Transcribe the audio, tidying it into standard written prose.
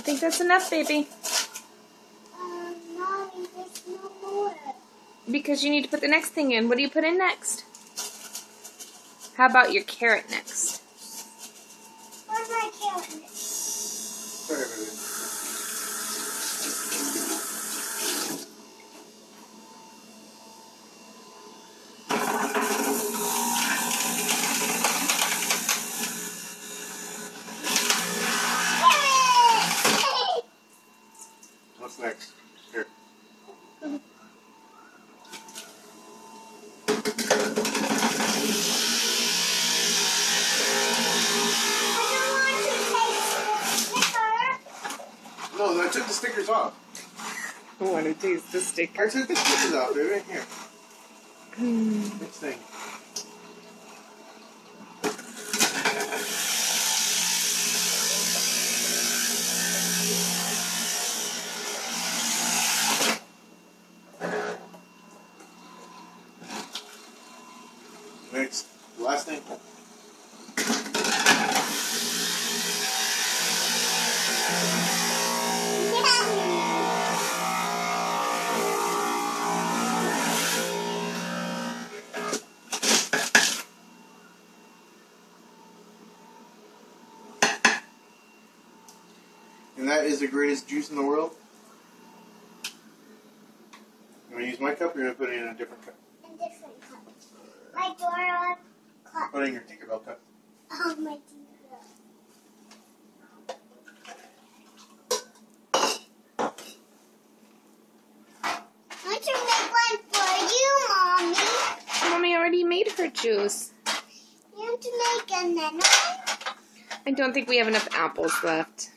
don't think that's enough, baby. Mommy, there's no more. Because you need to put the next thing in. What do you put in next? How about your carrot next? Where's my carrot? Sorry, baby. What's next? Here. No, I took the stickers off. I want to taste the I sticker. took the stickers off, baby. Here. Next thing. Next. Last thing. And that is the greatest juice in the world. You want to use my cup or you're going to put it in a different cup? A different cup. My Dora cup. Put it in your Tinkerbell cup. Oh, my Tinkerbell. I want to make one for you, Mommy. Mommy already made her juice. You want to make another one? I don't think we have enough apples left.